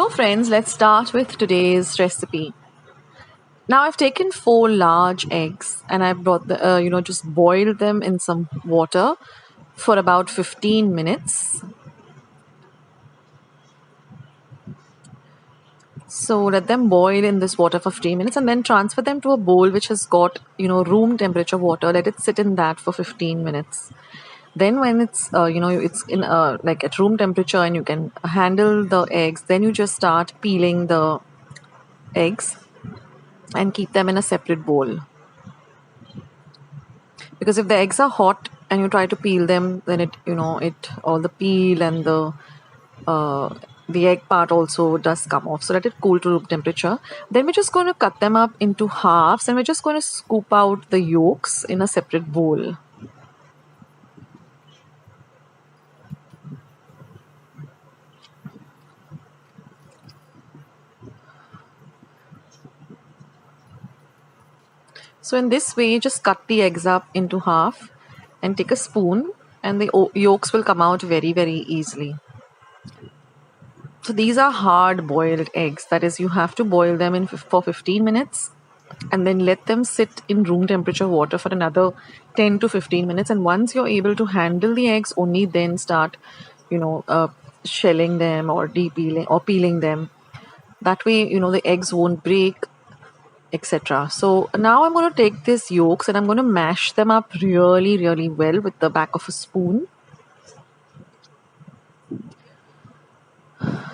So friends, let's start with today's recipe. Now I've taken 4 large eggs and I brought just boiled them in some water for about 15 minutes. So let them boil in this water for 15 minutes and then transfer them to a bowl which has got, room temperature water. Let it sit in that for 15 minutes. Then when it's, it's in like at room temperature and you can handle the eggs, then you just start peeling the eggs and keep them in a separate bowl. Because if the eggs are hot and you try to peel them, then it all the peel and the egg part also does come off. So let it cool to room temperature. Then we're just going to cut them up into halves and we're just going to scoop out the yolks in a separate bowl. So in this way, just cut the eggs up into half and take a spoon and the yolks will come out very, very easily. So these are hard boiled eggs. That is, you have to boil them for 15 minutes and then let them sit in room temperature water for another 10 to 15 minutes. And once you're able to handle the eggs, only then start, shelling them or de-peeling or peeling them. That way, the eggs won't break, etc. So now I'm going to take these yolks and I'm going to mash them up really, really well with the back of a spoon.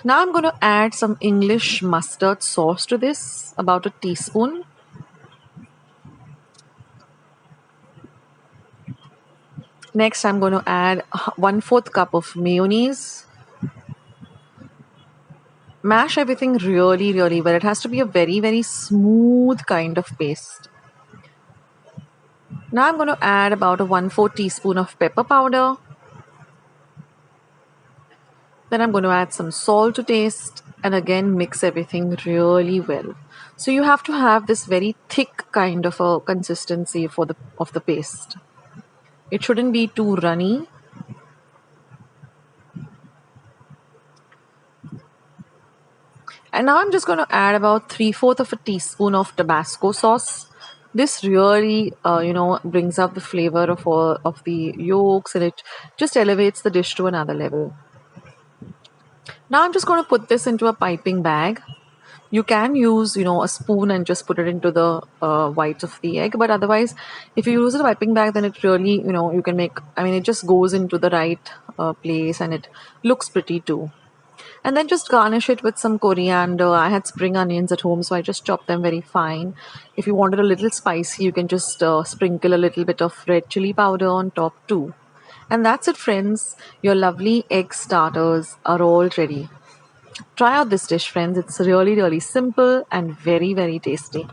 Now I'm going to add some English mustard sauce to this, about a teaspoon. Next, I'm going to add 1/4 cup of mayonnaise. Mash everything really, really well. It has to be a very, very smooth kind of paste. Now I'm going to add about a 1/4 teaspoon of pepper powder. Then I'm going to add some salt to taste and again mix everything really well. So you have to have this very thick kind of a consistency of the paste. It shouldn't be too runny. And now I'm just going to add about 3/4 of a teaspoon of Tabasco sauce. This really, brings up the flavor of the yolks and it just elevates the dish to another level. Now I'm just going to put this into a piping bag. You can use, a spoon and just put it into the whites of the egg. But otherwise, if you use a piping bag, then it really, you can it just goes into the right place and it looks pretty too. And then just garnish it with some coriander. I had spring onions at home, so I just chopped them very fine. If you wanted a little spicy, you can just sprinkle a little bit of red chili powder on top too. And that's it, friends. Your lovely egg starters are all ready. Try out this dish, friends. It's really, really simple and very, very tasty.